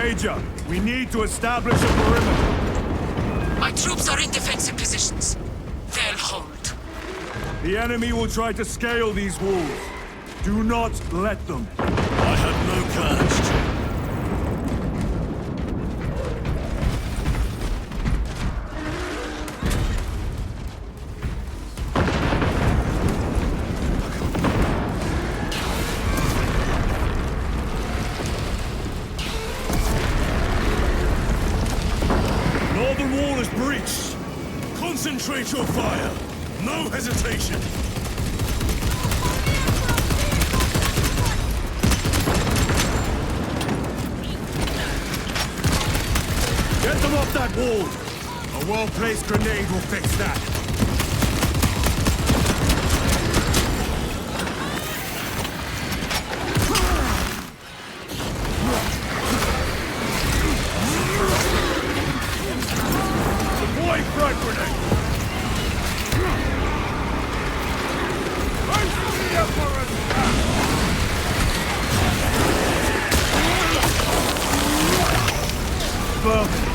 Major, we need to establish a perimeter. My troops are in defensive positions. They'll hold. The enemy will try to scale these walls. Do not let them. I have no plans to. Northern wall is breached. Concentrate your fire. No hesitation. Get them off that wall! A well-placed grenade will fix that. Deploy frag grenade! Rise to the Emperor's path! Permanent.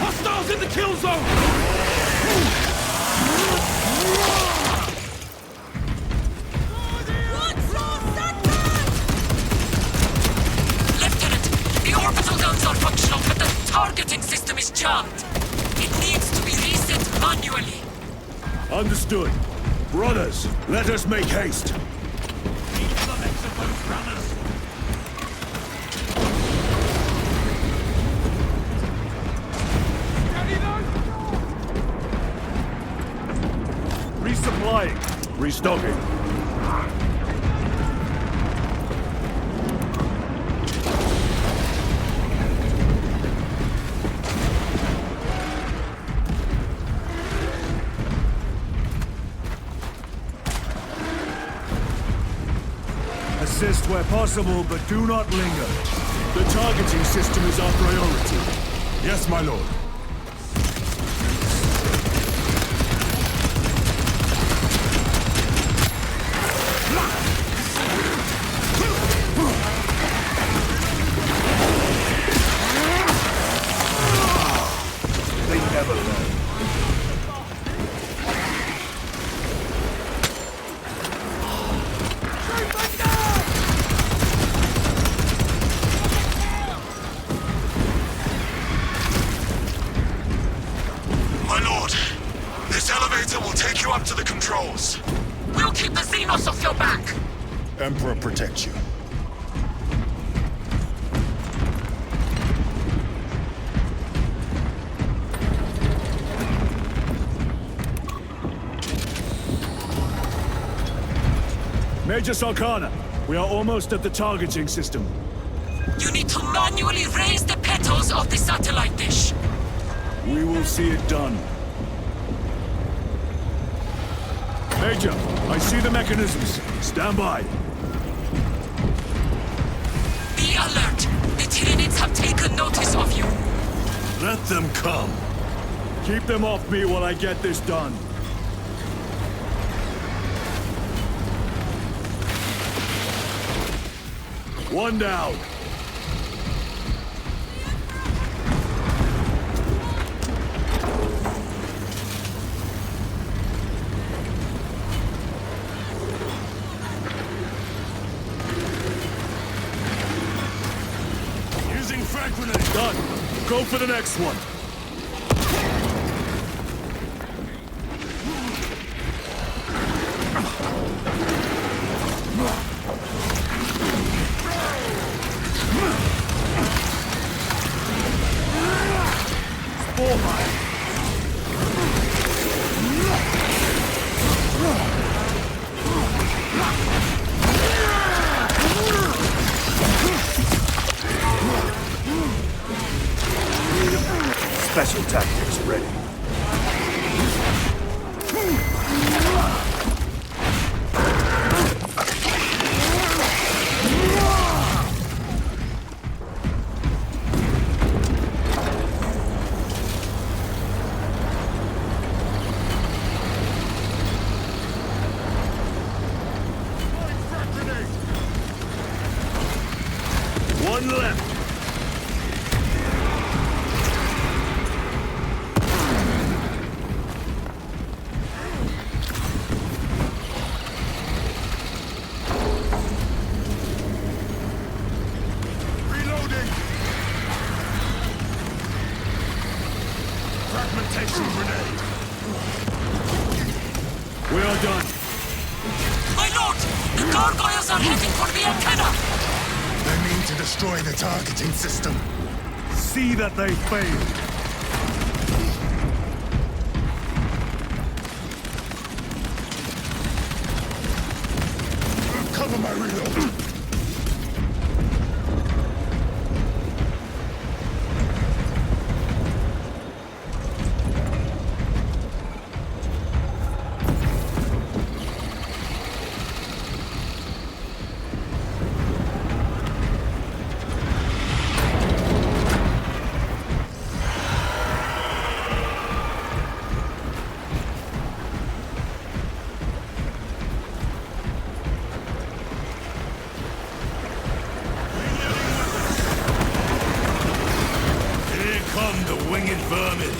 Hostiles in the kill zone! Lieutenant, the orbital guns are functional, but the targeting system is jammed. It needs to be reset manually. Understood. Brothers, let us make haste. Resupplying. Restocking. Assist where possible, but do not linger. The targeting system is our priority. Yes, my lord. They never learn. My lord, this elevator will take you up to the controls. We'll keep the Xenos off your back. Emperor protect you. Major Salkana, we are almost at the targeting system. You need to manually raise the petals of the satellite dish. We will see it done. Major, I see the mechanisms. Stand by. Be alert. The Tyranids have taken notice of you. Let them come. Keep them off me while I get this done. One down. Using frag grenade. Done. Go for the next one. Special tactics ready. grenade. We are done. My lord! The gargoyles are heading for the antenna! They mean to destroy the targeting system. See that they fail. Cover my reload. Come the winged vermin.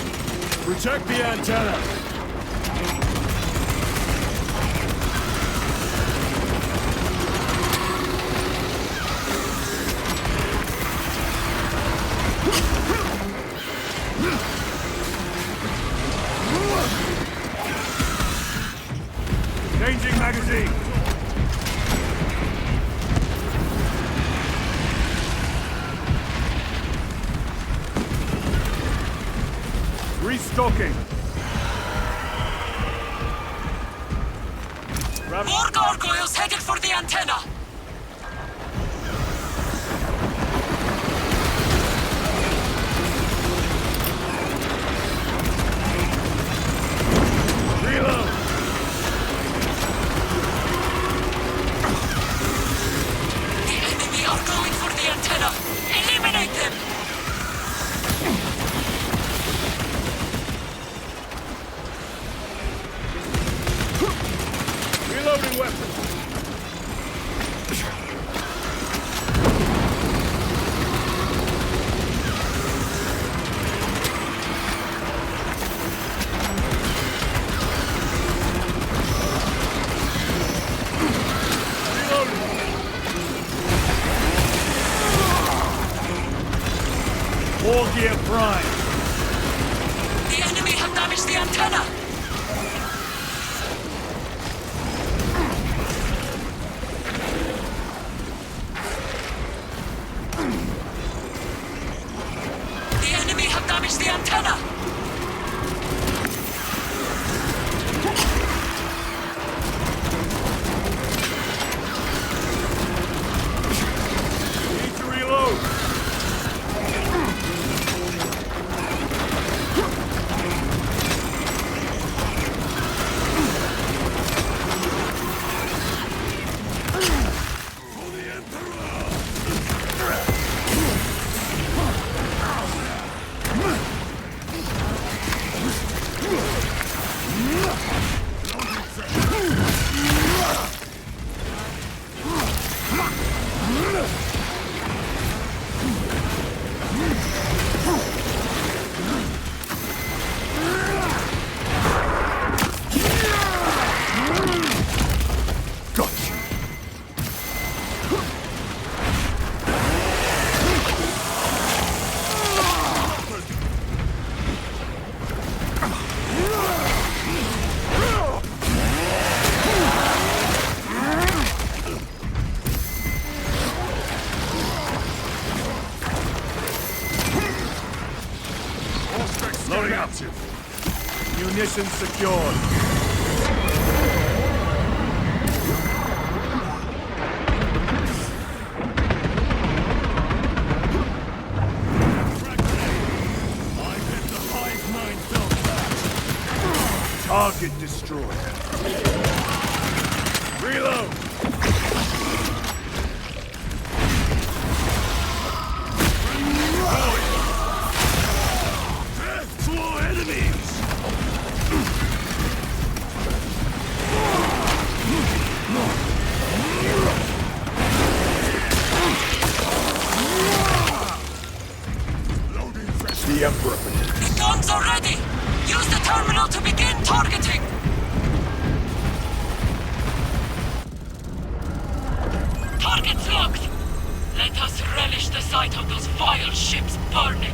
Protect the antenna. Changing magazine. Restocking. More gargoyles headed for the antenna! Reload. The enemy are going for the antenna! Eliminate them! Reloading weapons. War gear prime. The enemy have damaged the antenna! The enemy have damaged the antenna! Need to reload. Gotcha. Loading up. Munitions secured. Target destroyed. Reload! Death to all enemies! The Emperor. The guns are ready! Use the terminal to begin targeting! Targets locked! Let us relish the sight of those vile ships burning!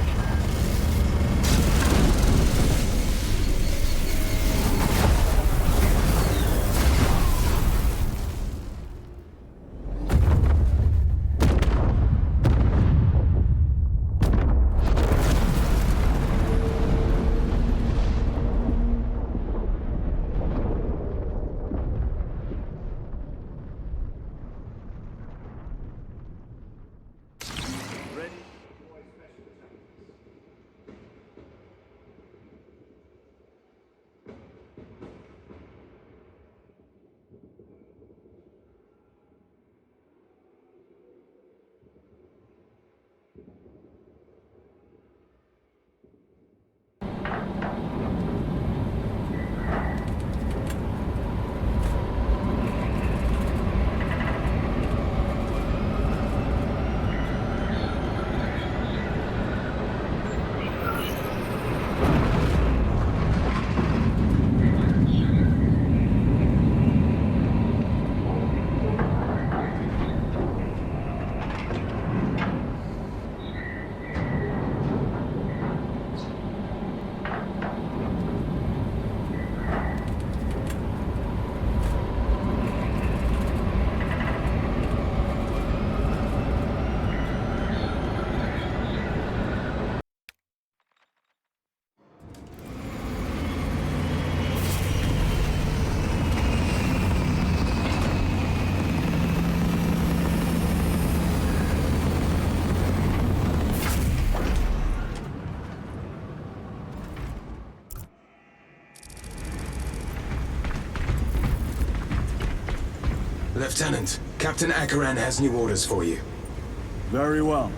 Lieutenant, Captain Akaran has new orders for you. Very well.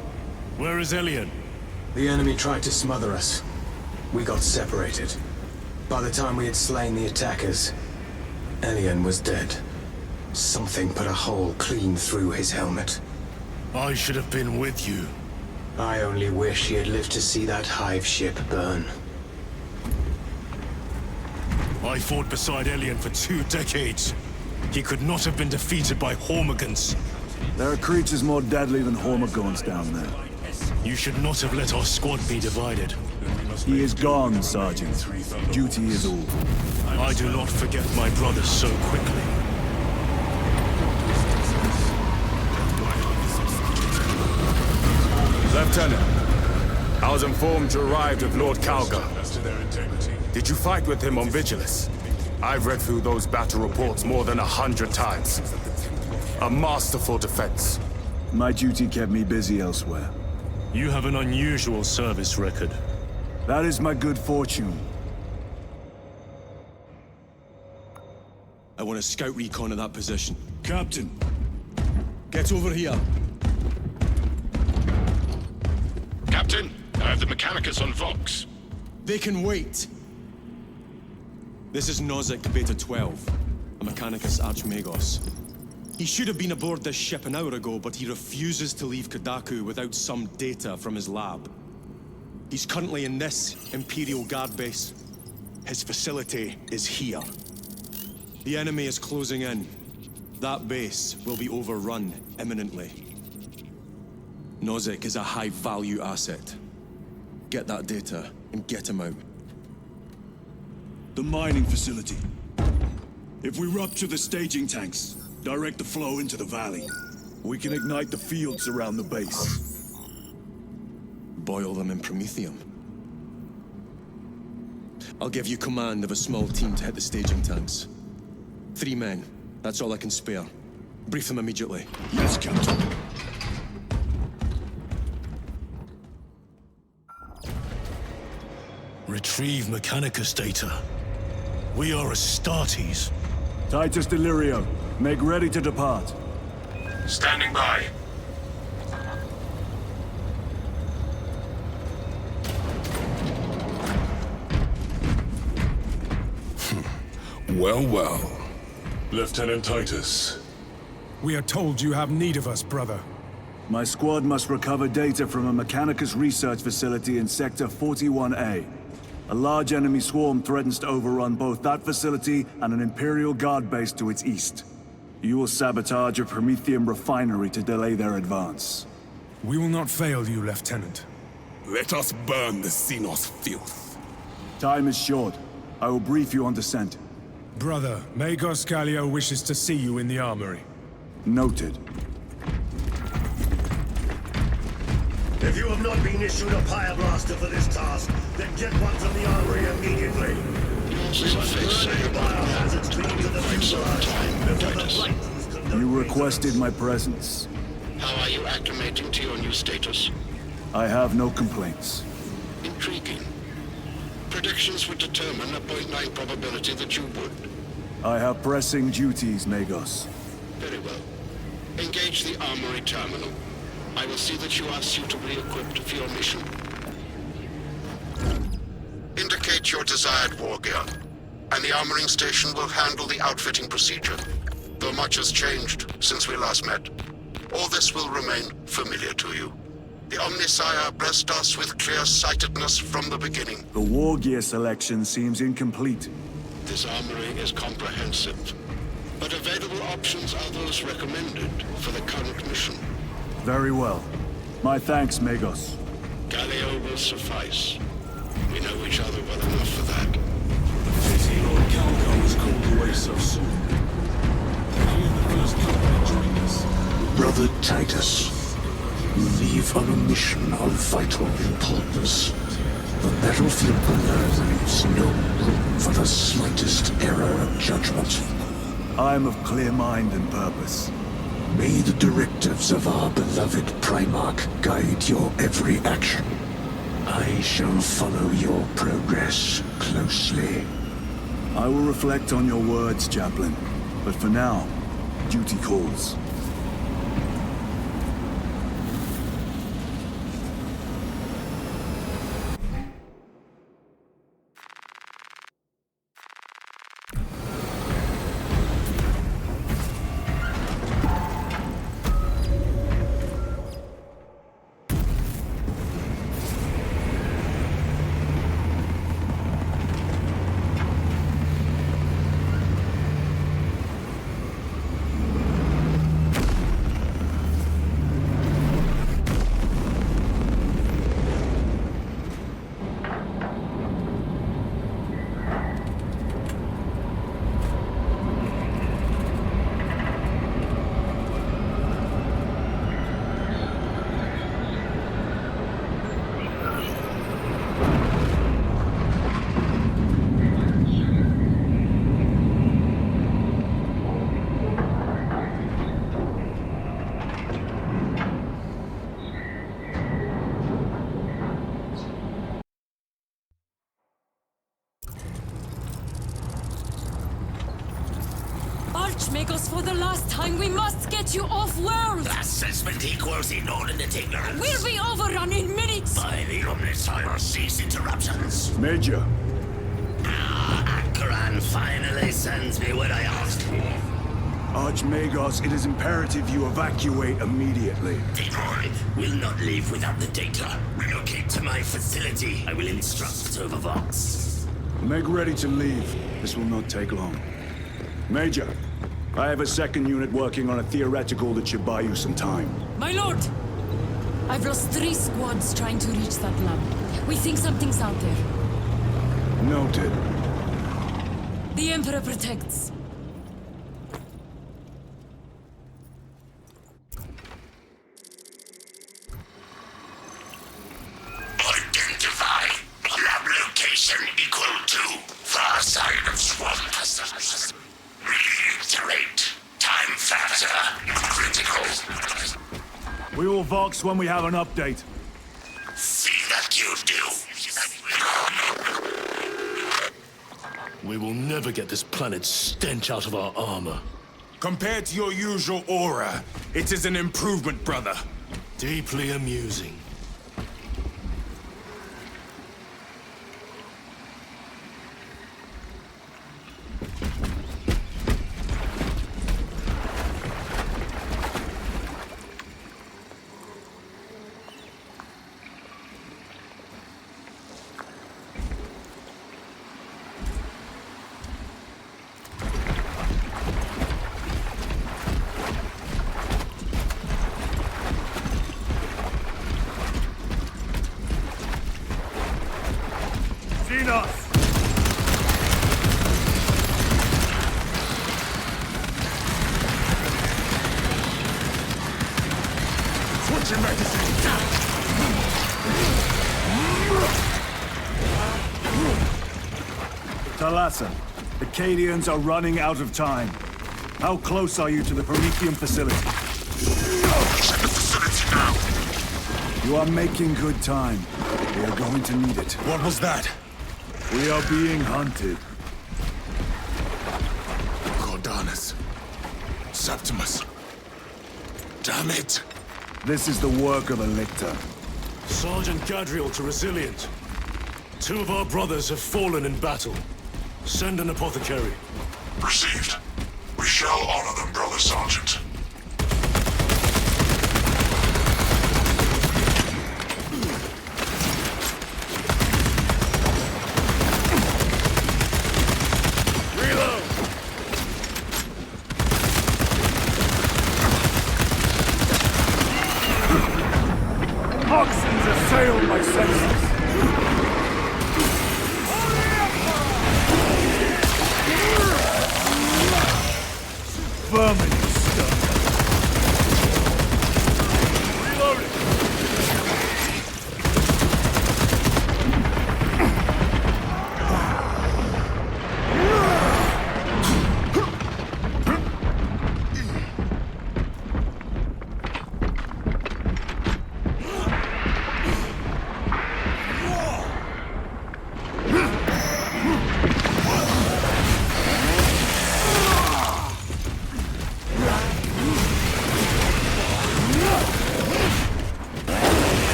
Where is Elian? The enemy tried to smother us. We got separated. By the time we had slain the attackers, Elian was dead. Something put a hole clean through his helmet. I should have been with you. I only wish he had lived to see that hive ship burn. I fought beside Elian for 2 decades. He could not have been defeated by Hormigons. There are creatures more deadly than Hormigons down there. You should not have let our squad be divided. He is gone, Sergeant. Duty is all. I do not forget my brothers so quickly. Lieutenant, I was informed you arrived with Lord Kalga. Did you fight with him on Vigilus? I've read through those battle reports more than 100 times. A masterful defense. My duty kept me busy elsewhere. You have an unusual service record. That is my good fortune. I want a scout recon of that position. Captain, Get over here. Captain, I have the Mechanicus on Vox. They can wait. This is Nozick Beta 12, a Mechanicus Archmagos. He should have been aboard this ship an hour ago, but he refuses to leave Kadaku without some data from his lab. He's currently in this Imperial Guard base. His facility is here. The enemy is closing in. That base will be overrun imminently. Nozick is a high-value asset. Get that data and get him out. the mining facility. If we rupture the staging tanks, direct the flow into the valley, we can ignite the fields around the base. Boil them in promethium. I'll give you command of a small team to hit the staging tanks. 3 men. That's all I can spare. Brief them immediately. Yes, Captain. Retrieve Mechanicus data. We are Astartes. Titus Delirio, make ready to depart. Standing by. Well, well. Lieutenant Titus. We are told you have need of us, brother. My squad must recover data from a Mechanicus research facility in Sector 41A. A large enemy swarm threatens to overrun both that facility and an Imperial Guard base to its east. You will sabotage a Promethium refinery to delay their advance. We will not fail you, Lieutenant. Let us burn the Xenos filth. Time is short. I will brief you on descent. Brother, Magos Kallio wishes to see you in the armory. Noted. If you have not been issued a Pyreblaster for this task, then get one from the armory immediately. We must burn the biohazards clean to the fuselage before the flight is conducted. You requested my presence. How are you acclimating to your new status? I have no complaints. Intriguing. Predictions would determine a 0.9 probability that you would. I have pressing duties, Magos. Very well. Engage the armory terminal. I will see that you are suitably equipped for your mission. Indicate your desired war gear, and the armoring station will handle the outfitting procedure. Though much has changed since we last met, all this will remain familiar to you. The Omnisire blessed us with clear-sightedness from the beginning. The war gear selection seems incomplete. This armory is comprehensive, but available options are those recommended for the current mission. Very well. My thanks, Magos. Kallio will suffice. We know each other well enough for that. Pity Lord Kalgar was called away so soon. He and the first company joined us. Brother Titus, you leave on a mission of vital importance. The battlefield below leaves no room for the slightest error of judgment. I am of clear mind and purpose. May the directives of our beloved Primarch guide your every action. I shall follow your progress closely. I will reflect on your words, Chaplain. But for now, Duty calls. Archmagos, for the last time, we must get you off-world! Assessment equals inordinate ignorance. We'll be overrun in minutes! By the Omnissiah, cease interruptions. Major, Akran finally sends me what I asked for. Archmagos, it is imperative you evacuate immediately. Detroit will not leave without the data. Relocate to my facility. I will instruct Servervox. Make ready to leave. This will not take long. Major, I have a second unit working on a theoretical that should buy you some time. My lord! I've lost 3 squads trying to reach that lab. We think something's out there. Noted. The Emperor protects. Identify. Lab location equal to far side of swamp. Reiterate. Time factor critical. We will Vox when we have an update. See that you do. We will never get this planet's stench out of our armor. Compared to your usual aura, it is an improvement, brother. Deeply amusing. Talassa, the Cadians are running out of time. How close are you to the Prometheum facility? At the facility now. You are making good time. We are going to need it. What was that? We are being hunted. Cordanus. Septimus. Damn it! This is the work of a lictor. Sergeant Gadriel to Resilient. 2 of our brothers have fallen in battle. Send an apothecary. Received. We shall honor them, Brother Sergeant. Reload! Toxins assail my senses. Vermin, you stuff.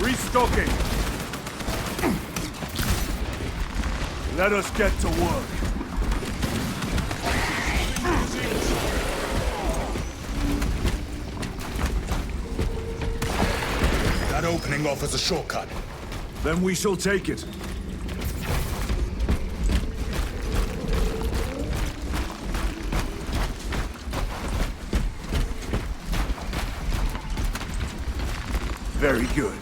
Restocking. Let us get to work. That opening offers a shortcut. Then we shall take it. Very good.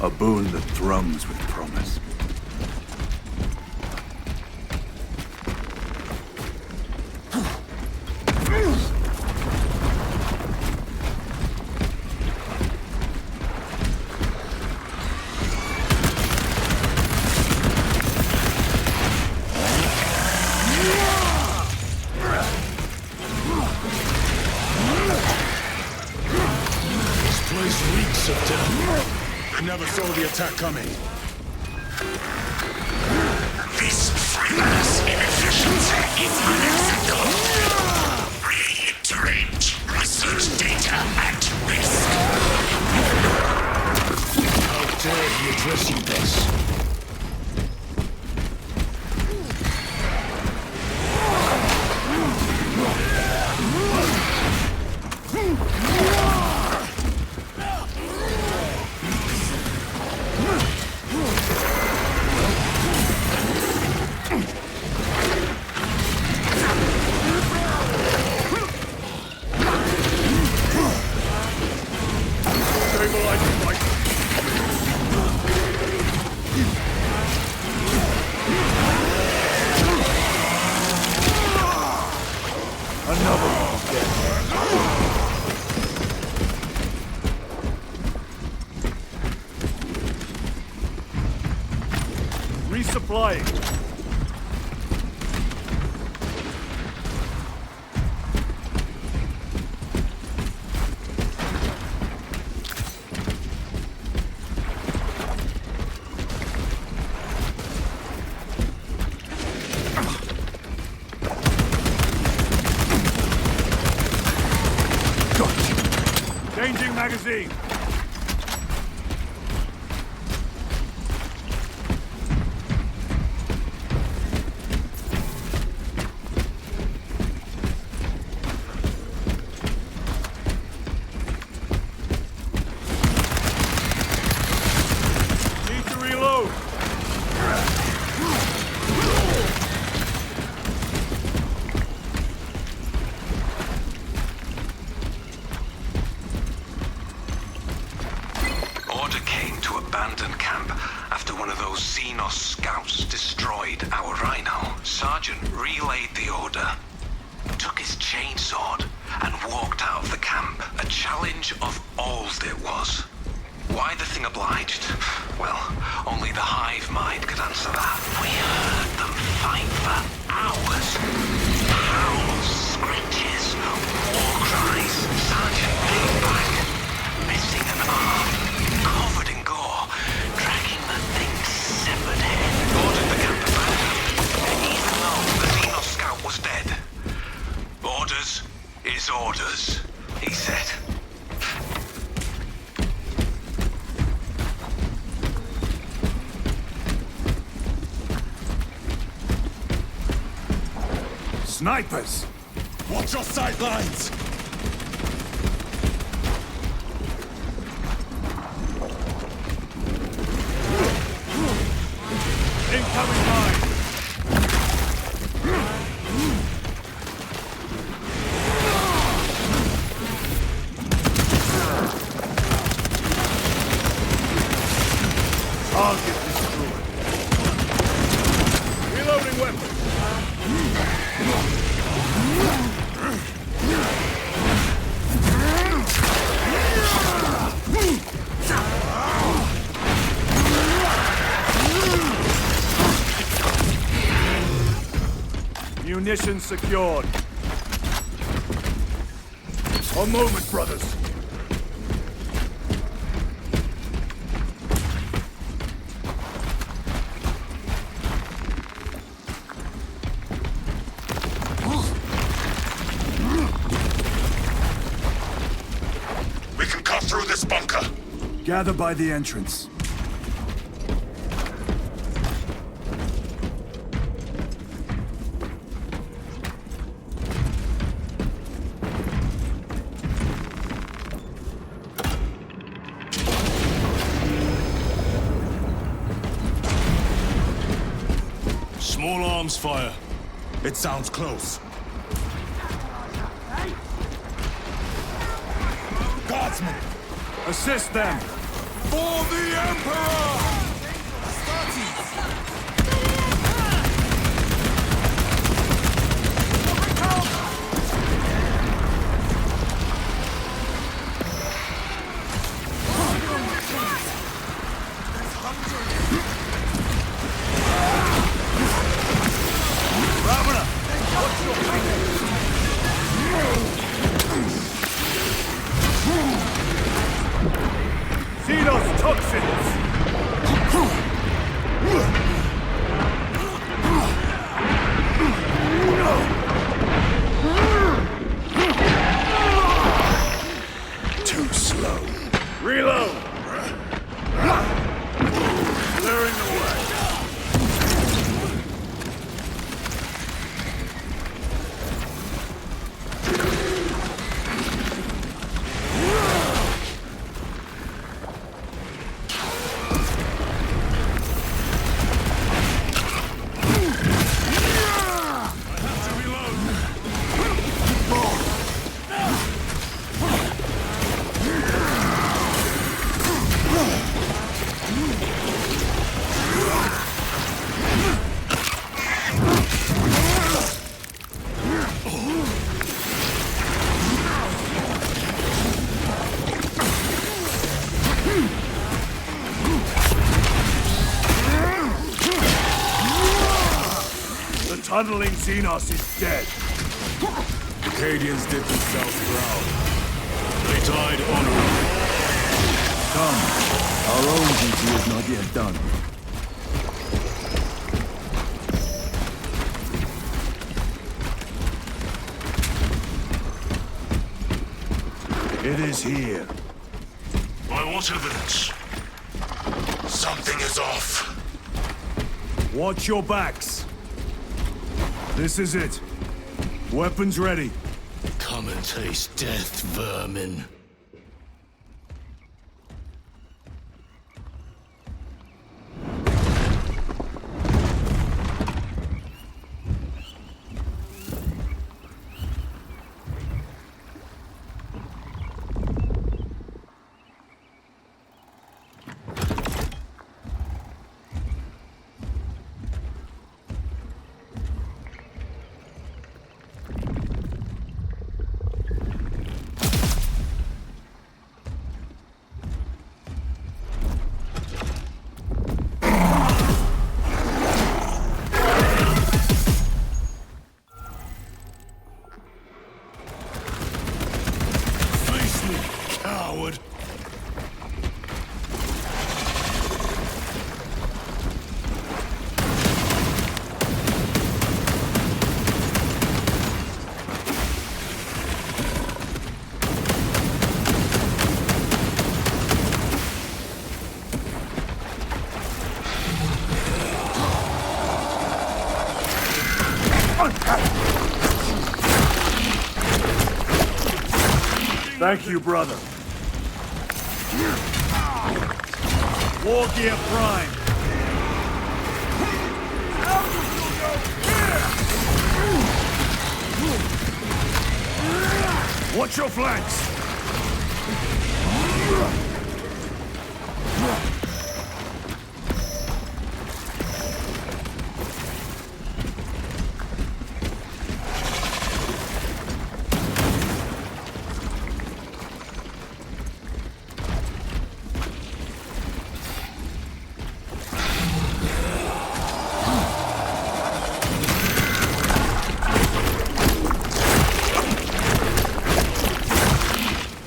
A boon that thrums with promise. I never saw the attack coming. This frivolous inefficiency is unacceptable. Reiterate, research data at risk. How dare he address you thus? Resupplying. Changing magazine. Need to reload. Order came to abandon camp after one of those Xenos scouts destroyed our rhino. Sergeant relayed the order, took his chainsword, and walked out of the camp. A challenge of old it was. Why the thing obliged? Well, only the hive mind could answer that. We heard them fight for hours. Howls, screeches, war cries. Sergeant came back, missing an arm, covered in gore, dragging the thing's severed head. Ordered the camp abandoned, even though the Xenos scout was dead. Orders is orders, he said. Snipers! Watch your sidelines! Incoming mine! Target destroyed. Reloading weapon. Munitions secured. A moment, brothers. We can cut through this bunker. Gather by the entrance. Small arms fire. It sounds close. Guardsmen! Assist them! For the Emperor! See those toxins! Too slow. Reload! Clearing the way. Tunneling Xenos is dead. Acadians did themselves proud. They died honorably. Come. Our own duty is not yet done. It is here. By what evidence? Something is off. Watch your backs. This is it. Weapons ready. Come and taste death, vermin. Coward! Thank you, brother. War gear prime. Watch your flanks.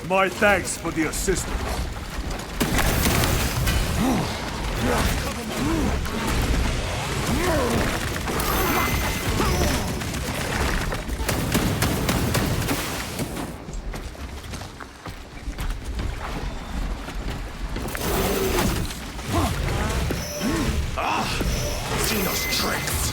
My thanks for the assistance. tricks.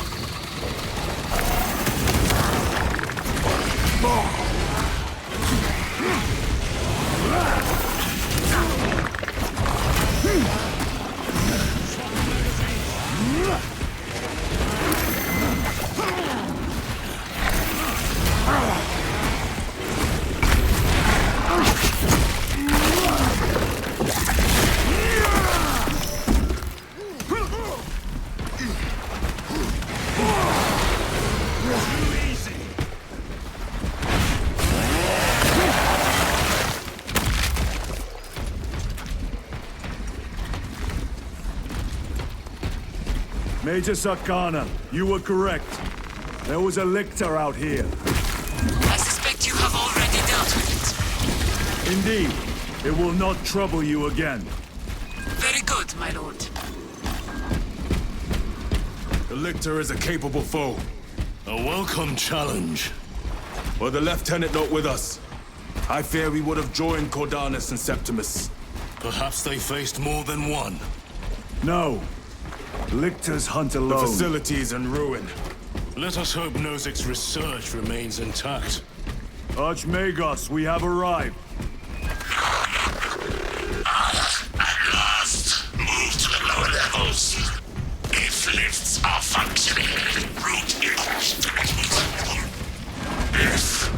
Major Sakana, you were correct. There was a lictor out here. I suspect you have already dealt with it. Indeed. It will not trouble you again. Very good, my lord. The lictor is a capable foe. A welcome challenge. Were the lieutenant not with us, I fear we would have joined Cordanus and Septimus. Perhaps they faced more than one. No. Lictors hunt The alone. facility is in ruin. Let us hope Nozik's research remains intact. Archmagos, we have arrived. At last, move to the lower levels. If lifts are functioning, route If...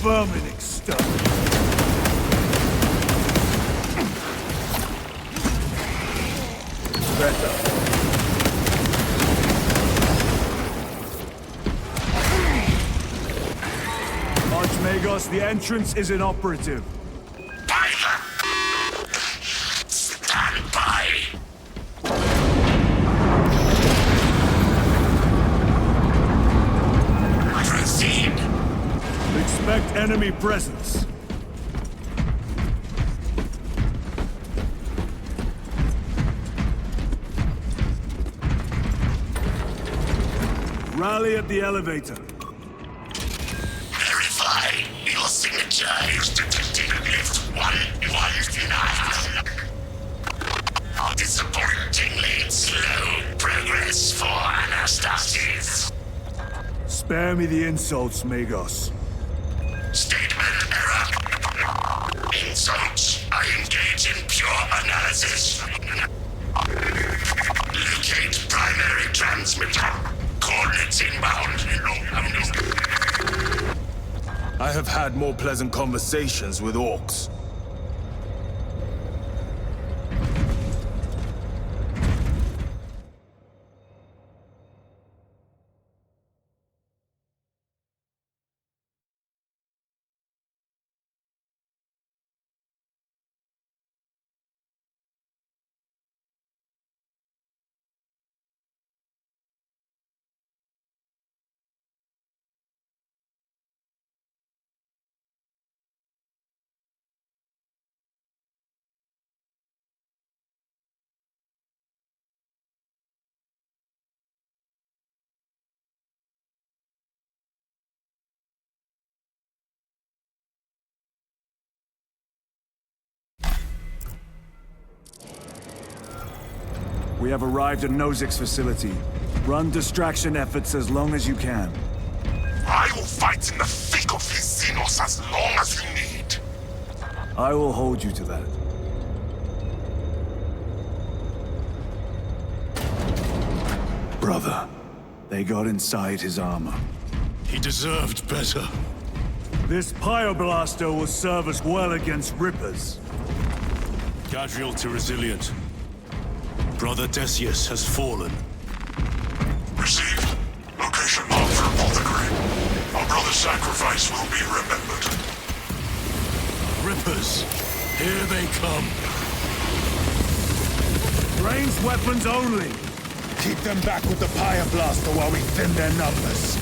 Vermin exterminate. Better. Archmagos, the entrance is inoperative. Stand by! Proceed! Expect enemy presence. Rally at the elevator. Verify your signature is detected at lift 119. Disappointingly slow progress for Anastasis. Spare me the insults, Magos. Statement error. Insults. I engage in pure analysis. Locate primary transmitter. Coordinates inbound. I have had more pleasant conversations with orcs. We have arrived at Nozik's facility. Run distraction efforts as long as you can. I will fight in the thick of his Xenos as long as you need. I will hold you to that. Brother, they got inside his armor. He deserved better. This Pyoblaster will serve us well against Rippers. Gadriel to Resilient. Brother Decius has fallen. Received. Location marked for apothecary. Our brother's sacrifice will be remembered. Rippers, here they come. Ranged weapons only. Keep them back with the Pyoblaster while we thin their numbers.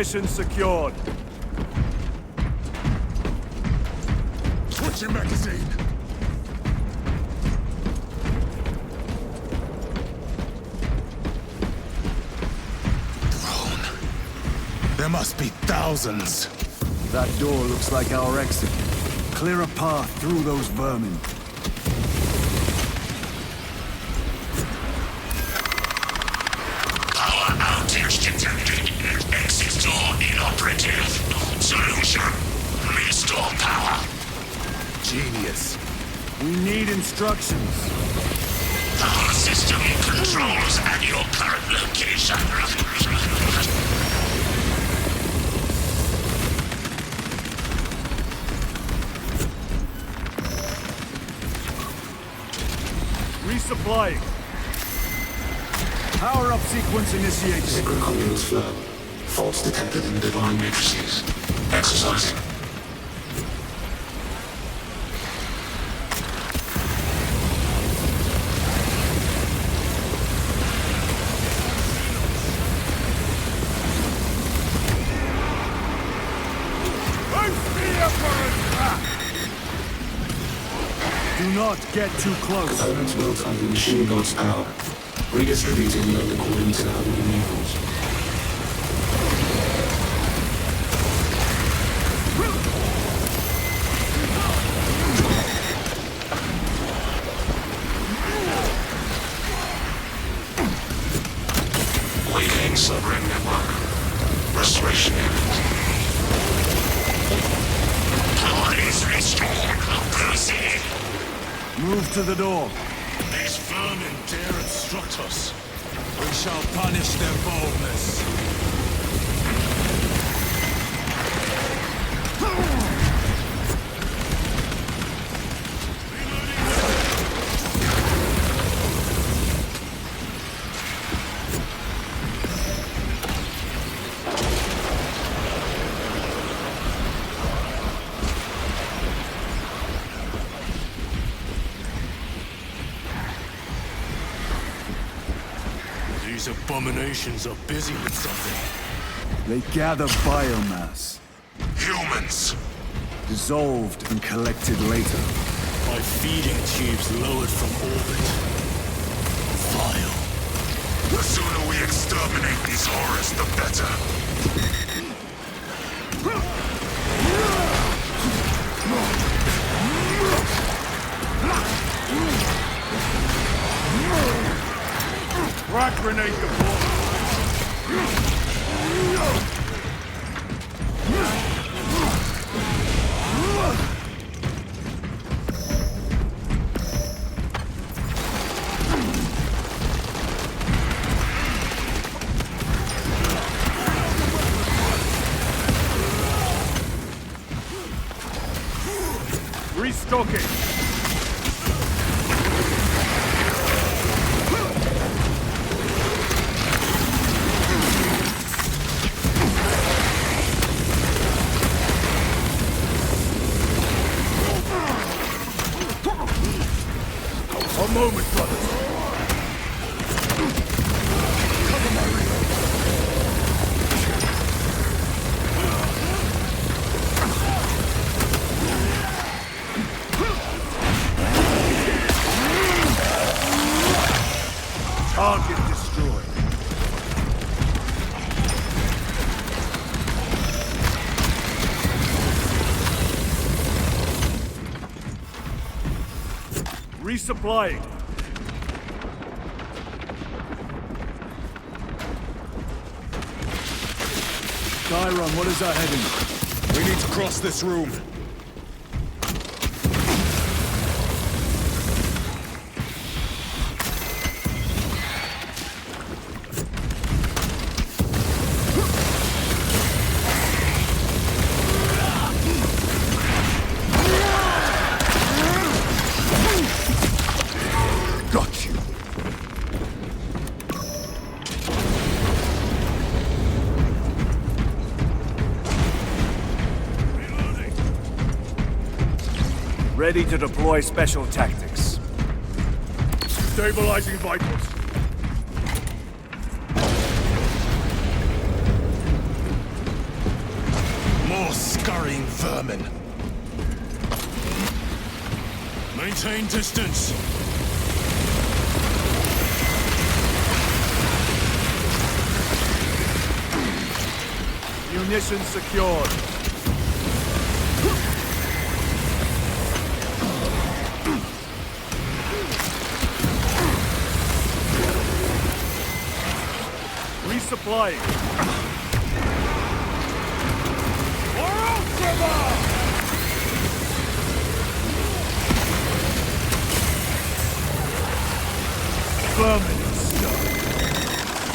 Mission secured. Switching magazine. Drone. There must be thousands. That door looks like our exit. Clear a path through those vermin. Power outage detected. Exit door inoperative. Solution. Restore power. Genius. We need instructions. Power system controls at your current location. Resupplying. Power-up sequence initiated. Secret communals flow. Faults detected in divine matrices. Exercising. Do not get too close. Components built under machine god's power. Redistributing load according to our levels. Waiting submarine network. Restoration image. Power is restored. Proceed. Move to the door. These vermin dare obstruct us. We shall punish their boldness. These abominations are busy with something. They gather biomass. Humans! Dissolved and collected later. By feeding tubes lowered from orbit. Vile. The sooner we exterminate these horrors, the better. Frag grenade deployed. Restocking. A moment, brothers. Cover my reload. Target destroyed. Resupplying. Chiron, what is our heading? We need to cross this room. Got you. Ready to deploy special tactics. Stabilizing vitals. vermin. Maintain distance. Munitions secured. Resupplying. Vermin stuff.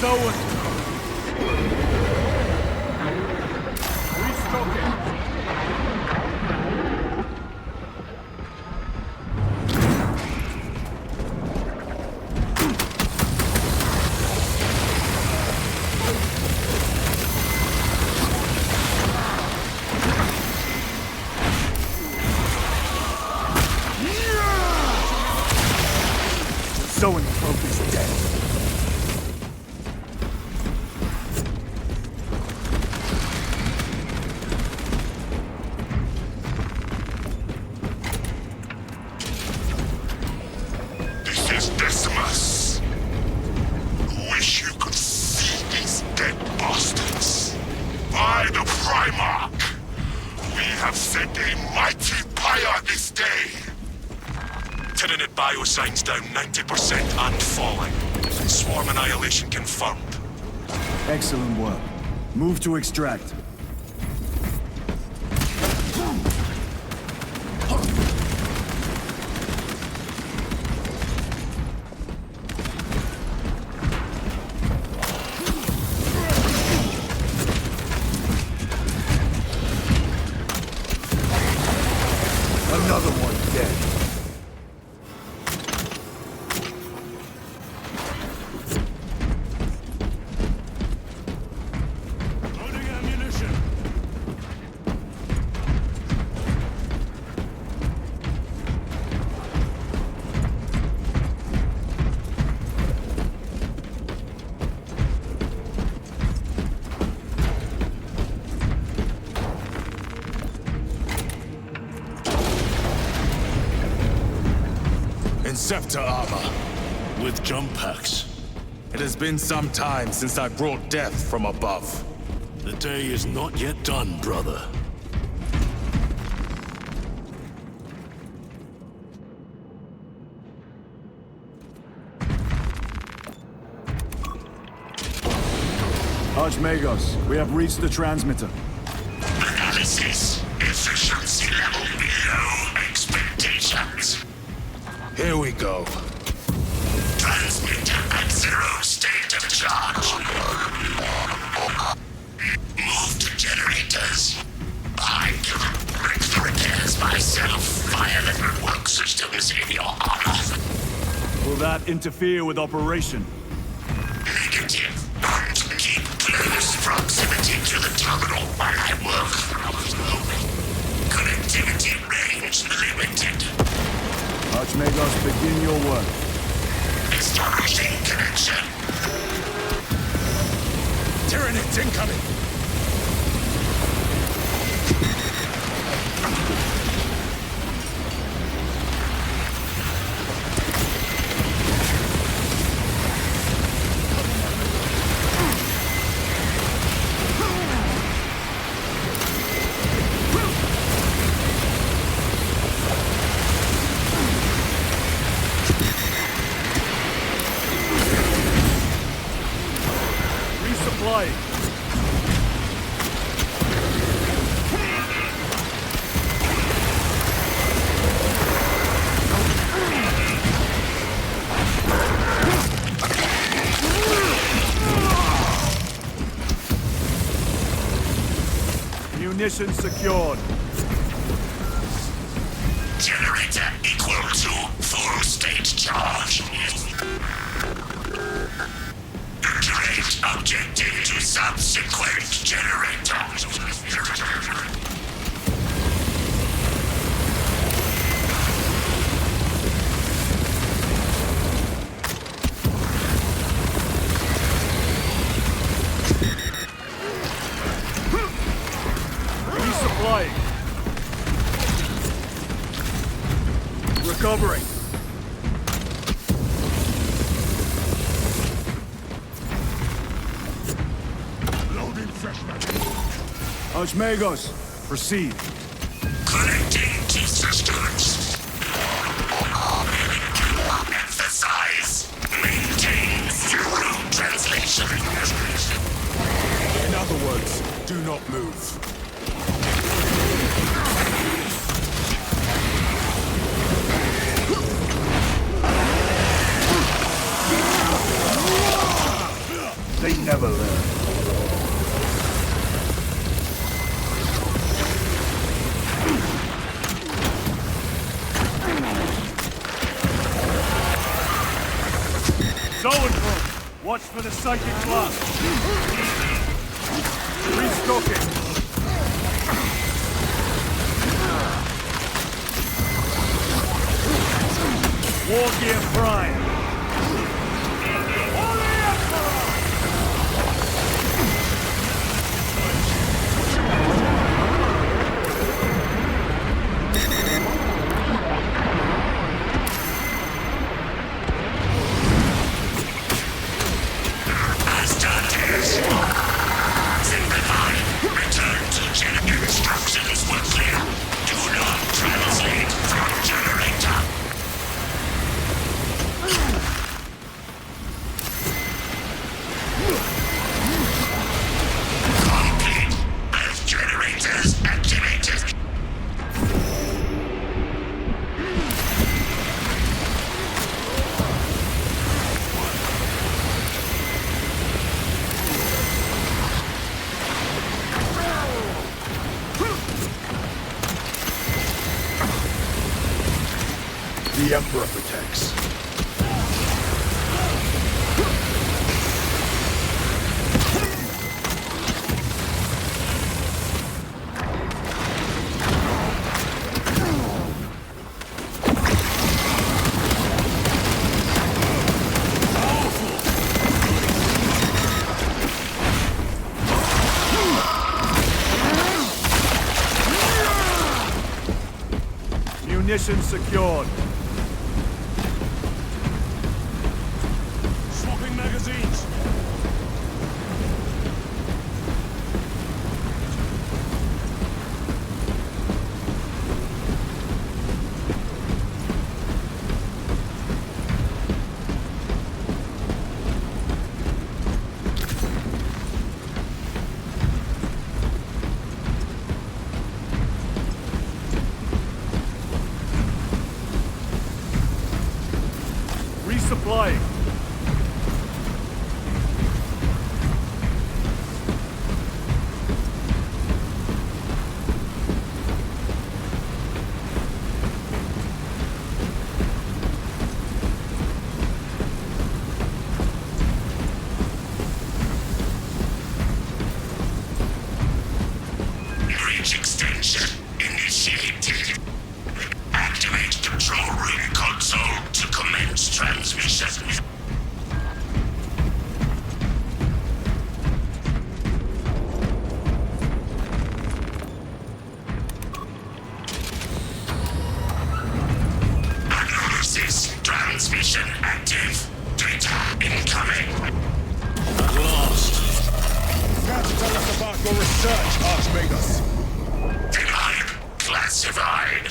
So restocking. So cloak is dead. This is Decimus. Wish you could see these dead bastards. By the Primarch, we have set a mighty pyre this day. Tyranid biosigns down 90% and falling. Swarm annihilation confirmed. Excellent work. Move to extract. Another one dead. Loading ammunition. Inceptor armor. With jump packs. It has been some time since I brought death from above. The day is not yet done, brother. Archmagos, we have reached the transmitter. Analysis. Efficiency level below expectations. Here we go. Transmitter at 0 state of charge. Move to generators. I can break the repairs myself via the work systems in your honor. Will that interfere with operation? Negative. Keep close proximity to the terminal while I work. Connectivity range limited. Archmagos, begin your work. Establishing connection. Tyranids incoming! Resupplying. Munitions secured. Generator equal to full state charge. Integrate objective to subsequent generator. Resupplying. Archmagos, proceed. Connecting to systems. Emphasize. Maintain zero translation. In other words, do not move. They never learn. Zoenford, watch for the psychic blast. Restocking. War gear prime. Instructions were clear. Do not translate from generator. Complete. Both generators activated. The Emperor protects. Munitions secured. Swapping magazines. Resupplying. Breach extension initiated. Activate control room console to commence transmission. Analysis transmission active. Data incoming. At last. Now to tell us about your research, Archmagos. Denied. Classified.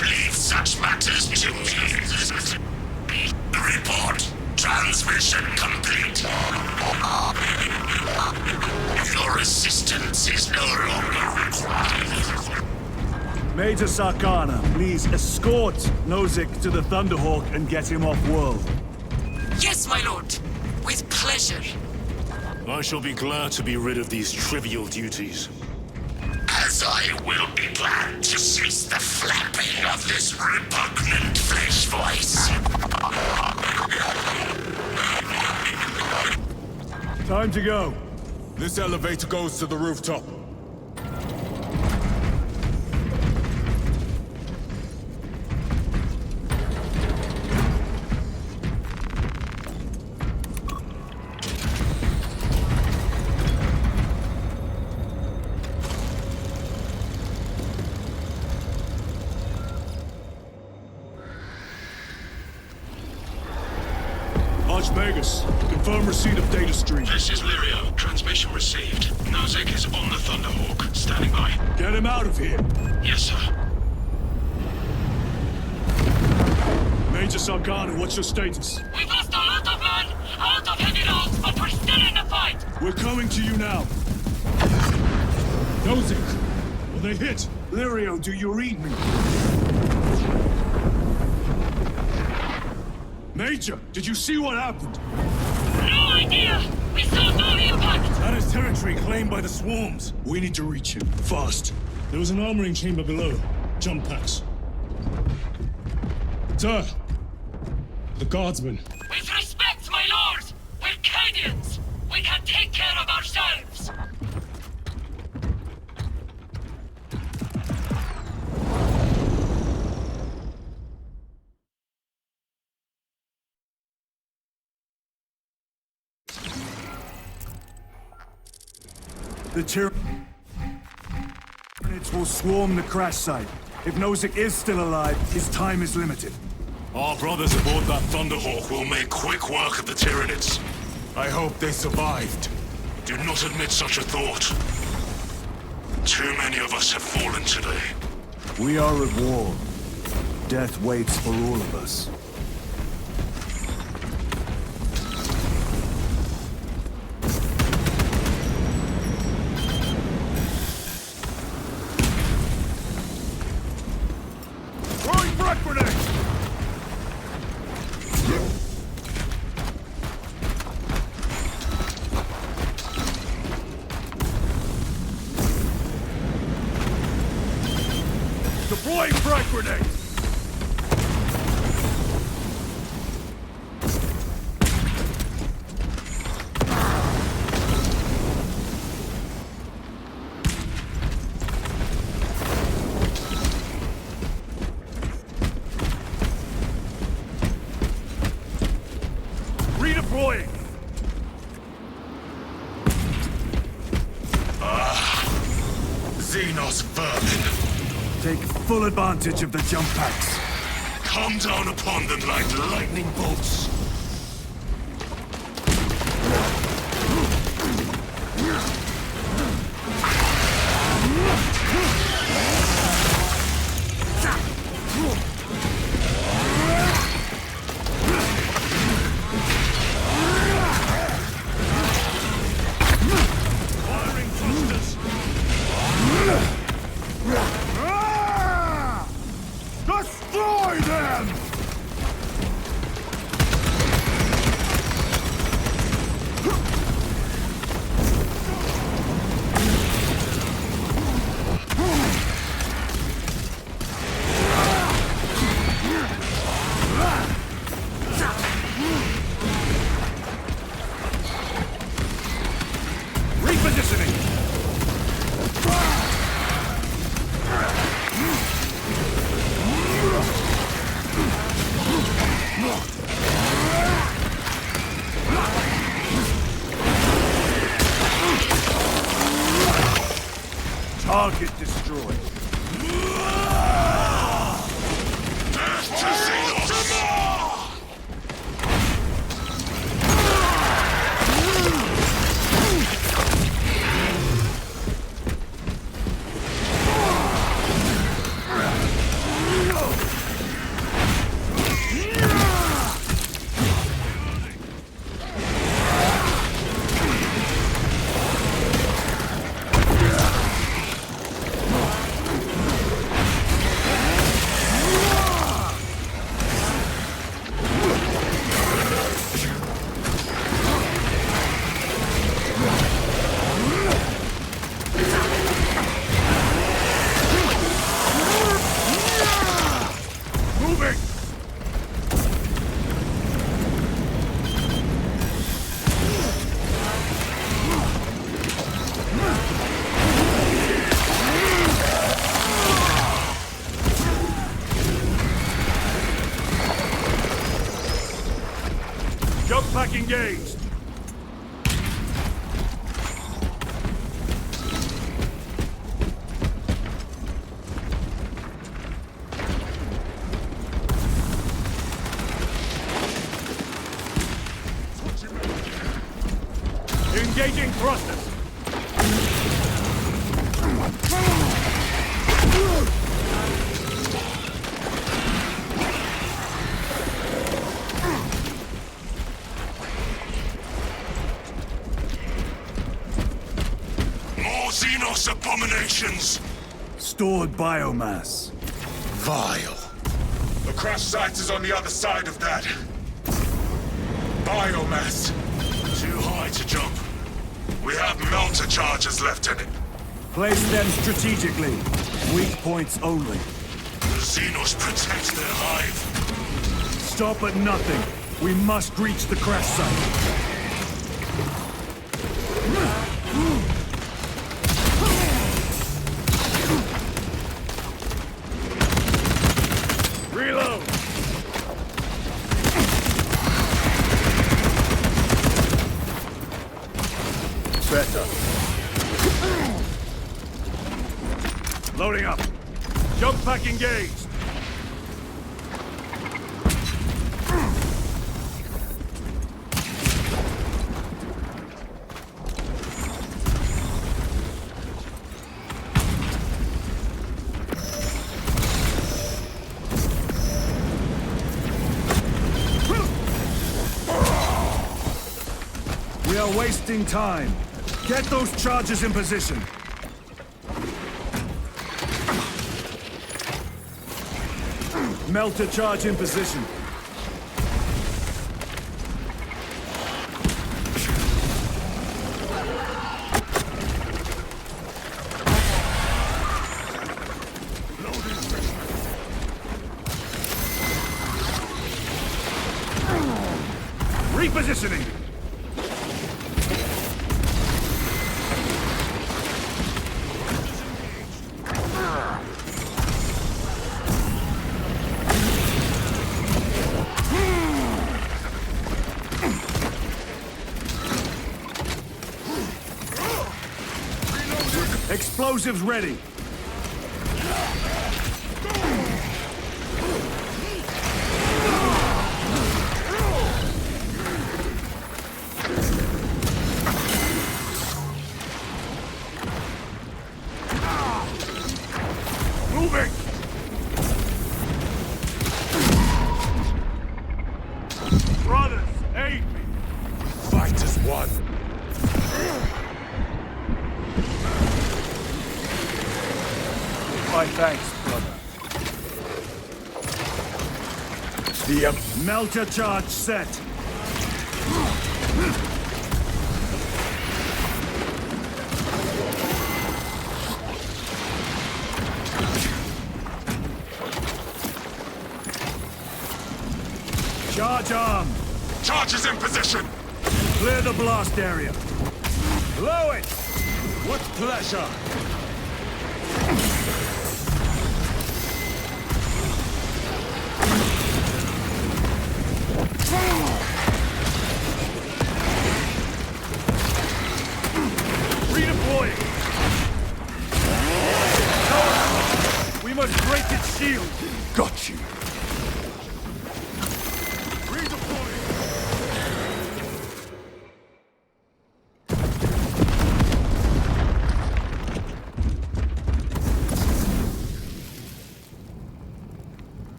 Leave such matters to me. Report. Transmission complete. Your assistance is no longer required. Major Sarkana, please escort Nozick to the Thunderhawk and get him off-world. Yes, my lord. With pleasure. I shall be glad to be rid of these trivial duties. As I will be glad to cease the flapping of this repugnant flesh voice. Time to go. This elevator goes to the rooftop. Archmagus, confirm receipt of data stream. This is Lirio. Transmission received. Nozick is on the Thunderhawk. Standing by. Get him out of here. Yes, sir. Major Sarkana, what's your status? We've lost a lot of men, out of heavy rounds, but we're still in the fight! We're coming to you now. Nozick, will they hit? Lirio, do you read me? Major, did you see what happened? No idea! We saw no impact! That is territory claimed by the swarms. We need to reach him, fast. There was an armoring chamber below. Jump packs. Sir, the guardsmen. With respect, my lord! We're Cadians! We can take care of ourselves! The Tyranids will swarm the crash site. If Nozick is still alive, his time is limited. Our brothers aboard that Thunderhawk will make quick work of the Tyranids. I hope they survived. Do not admit such a thought. Too many of us have fallen today. We are at war. Death waits for all of us. Deploying frag grenade! Redeploying! Xenos vermin. Take full advantage of the jump packs. Come down upon them like lightning bolts. Firing thrusters. Destroy them! Repositioning! Target destroyed. Death to Xenos! Moving! Jump pack engaged! Engaging thrusters. More Xenos abominations! Stored biomass. Vile. The crash site is on the other side of that. Biomass. Too high to jump. We have melter charges left in it. Place them strategically. Weak points only. The Xenos protect their hive. Stop at nothing. We must reach the crash site. Reload! Better. Loading up. Jump pack engaged. We are wasting time. Get those charges in position. Melter charge in position. Repositioning. Explosives ready. Moving. Brothers, aid me. Fight as one. My thanks, brother. The Melter charge set. Charge arm. charge is in position. Clear the blast area. Blow it. With pleasure. Redeploying. We must break its shield. Got you.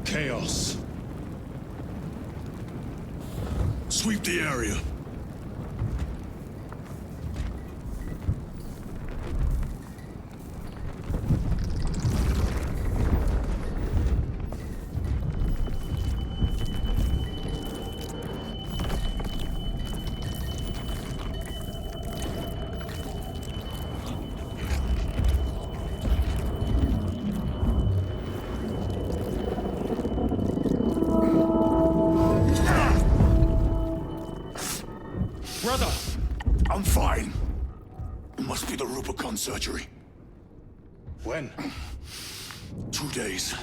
Chaos. Sweep the area. to the Rubicon surgery. When? 2 days.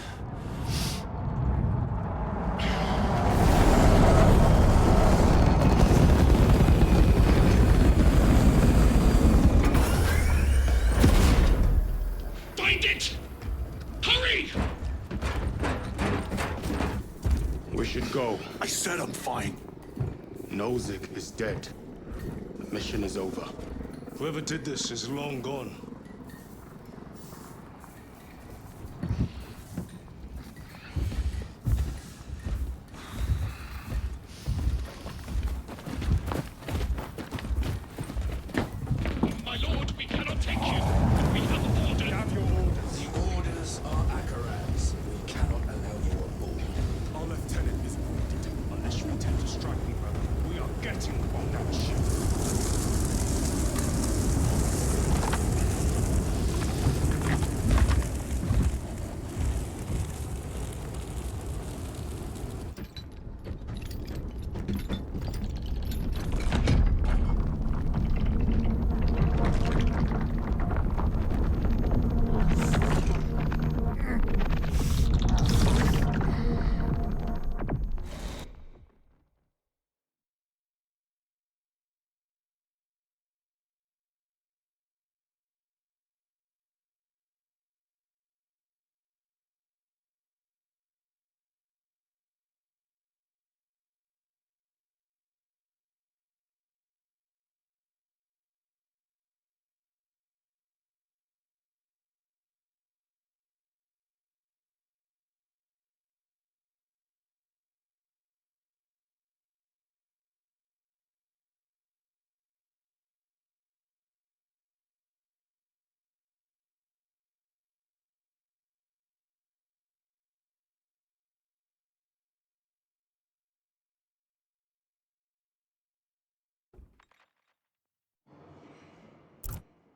Find it! Hurry! We should go. I said I'm fine. Nozick is dead. The mission is over. Whoever did this is long gone. My lord, we cannot take you. We have ordered. Have your orders. The orders are Akaran's. We cannot allow you on board. Our lieutenant is wounded. Unless you intend to strike me, brother, we are getting on that ship.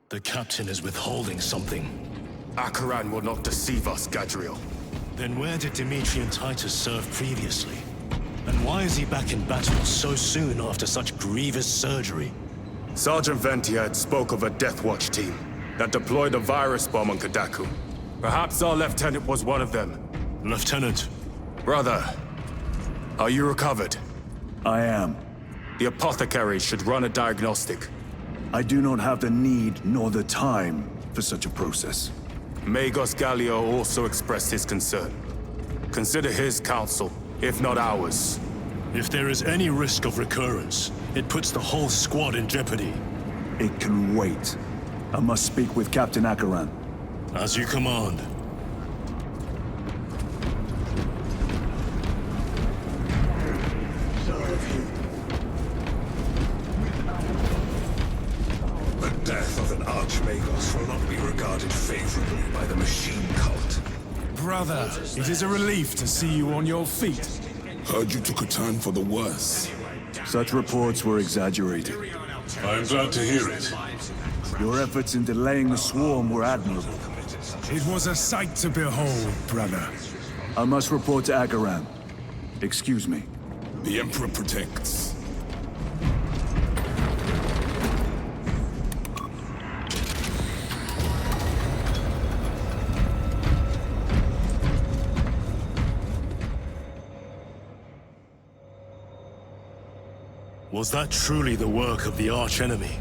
The captain is withholding something. Akaran will not deceive us, Gadriel. Then where did Dimitri and Titus serve previously? And why is he back in battle so soon after such grievous surgery? Sergeant Ventia had spoke of a Death Watch team that deployed a virus bomb on Kadaku. Perhaps our lieutenant was one of them. Lieutenant. Brother, are you recovered? I am. The apothecary should run a diagnostic. I do not have the need nor the time for such a process. Magos Gallio also expressed his concern. Consider his counsel, if not ours. If there is any risk of recurrence, it puts the whole squad in jeopardy. It can wait. I must speak with Captain Akaran. As you command. The death of an Archmagos will not be regarded favorably by the machine cult. Brother, it is a relief to see you on your feet. Heard you took a turn for the worse. Such reports were exaggerated. I'm glad to hear it. Your efforts in delaying the swarm were admirable. It was a sight to behold, brother. I must report to Akaran. Excuse me. The Emperor protects. Was that truly the work of the archenemy?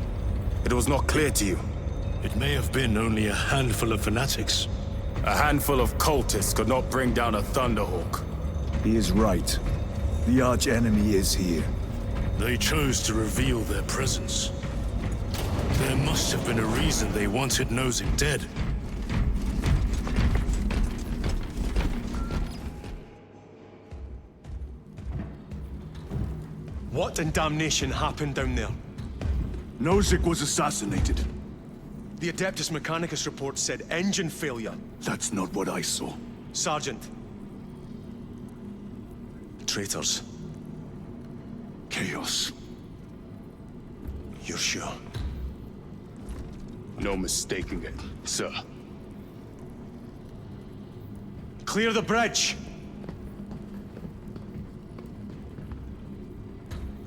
It was not clear to you. It may have been only a handful of fanatics. A handful of cultists could not bring down a Thunderhawk. He is right. The archenemy is here. They chose to reveal their presence. There must have been a reason they wanted Nozick dead. What in damnation happened down there? Nozick was assassinated. The Adeptus Mechanicus report said engine failure. That's not what I saw. Sergeant. Traitors. Chaos. You're sure? No mistaking it, sir. Clear the bridge!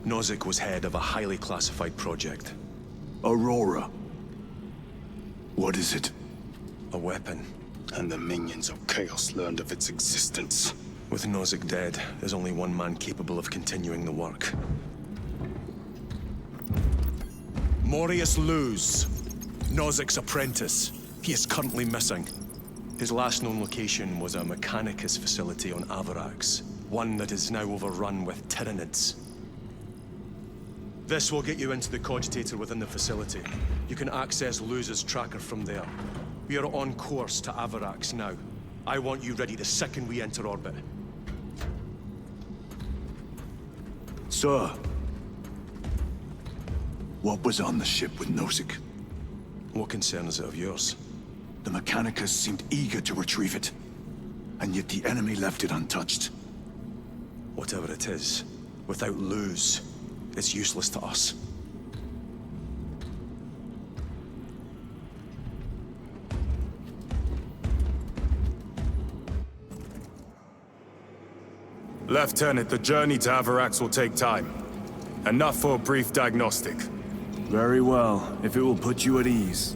Nozick was head of a highly classified project. Aurora. What is it? A weapon. And the minions of Chaos learned of its existence. With Nozick dead, there's only one man capable of continuing the work. Morius Luz, Nozick's apprentice. He is currently missing. His last known location was a Mechanicus facility on Avarax, one that is now overrun with Tyranids. This will get you into the cogitator within the facility. You can access Luz's tracker from there. We are on course to Avarax now. I want you ready the second we enter orbit. Sir, what was on the ship with Nozick? What concern is it of yours? The Mechanicus seemed eager to retrieve it, and yet the enemy left it untouched. Whatever it is, without Luz, it's useless to us. Lieutenant, the journey to Avarax will take time. Enough for a brief diagnostic. Very well, if it will put you at ease.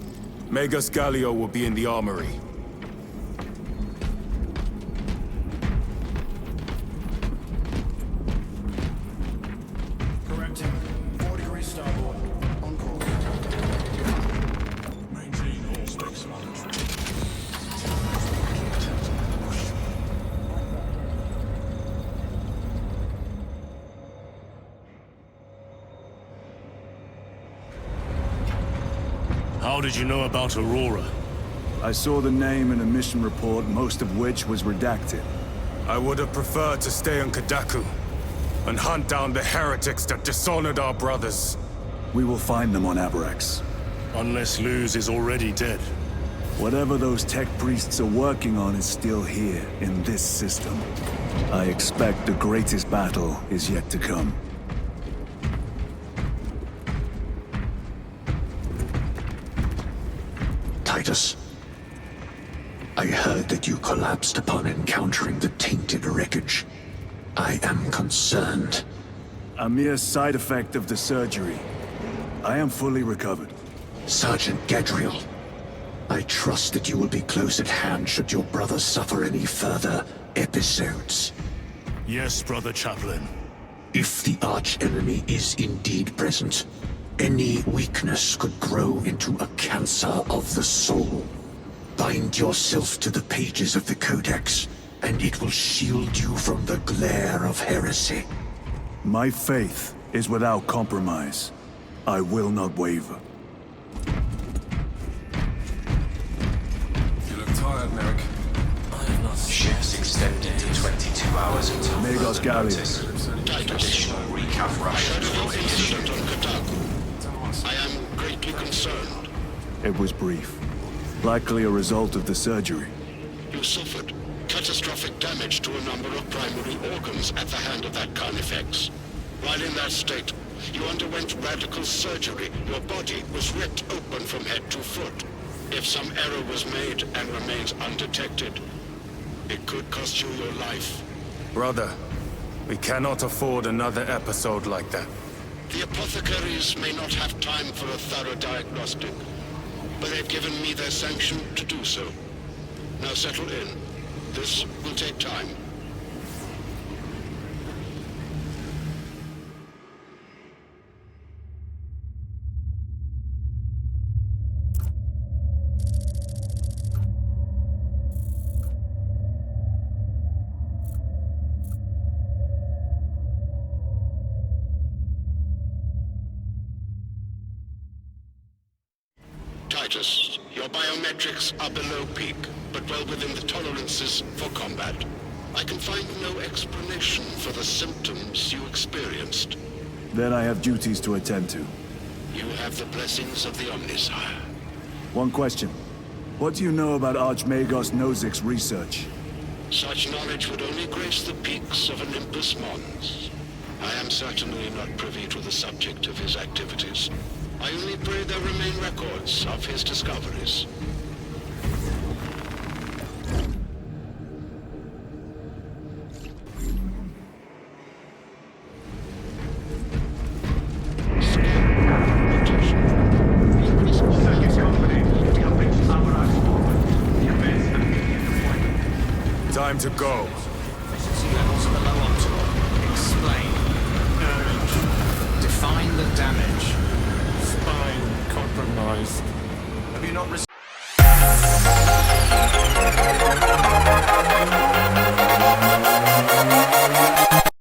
Magus Gallio will be in the armory. Correcting. 4 degrees starboard. On course. Maintain all space monitoring. How did you know about Aurora? I saw the name in a mission report, most of which was redacted. I would have preferred to stay on Kadaku and hunt down the heretics that dishonored our brothers. We will find them on Avarax. Unless Luz is already dead. Whatever those tech priests are working on is still here, in this system. I expect the greatest battle is yet to come. Titus, I heard that you collapsed upon encountering the tainted wreckage. I am concerned. A mere side effect of the surgery. I am fully recovered. Sergeant Gadriel, I trust that you will be close at hand should your brother suffer any further episodes. Yes, Brother Chaplain. If the arch-enemy is indeed present, any weakness could grow into a cancer of the soul. Bind yourself to the pages of the Codex, and it will shield you from the glare of heresy. My faith is without compromise. I will not waver. You look tired, Merrick. Ships extended to 22 hours until Magos further Gallia. notice. Additional recap rations will be issued. On Kadaku. I am greatly concerned. It was brief. Likely a result of the surgery. You suffered catastrophic damage to a number of primary organs at the hand of that Carnifex. While in that state, you underwent radical surgery. Your body was ripped open from head to foot. If some error was made and remains undetected, it could cost you your life. Brother, we cannot afford another episode like that. The apothecaries may not have time for a thorough diagnostic, but they've given me their sanction to do so. Now settle in. This will take time. Titus, your biometrics are below peak, but well within the tolerances for combat. I can find no explanation for the symptoms you experienced. Then I have duties to attend to. You have the blessings of the Omnisire. One question. What do you know about Archmagos Nozick's research? Such knowledge would only grace the peaks of Olympus Mons. I am certainly not privy to the subject of his activities. I only pray there remain records of his discoveries. Company, we have reached time to go. Efficiency levels below optimal. Explain. Define the damage. Spine compromised. Have you not received...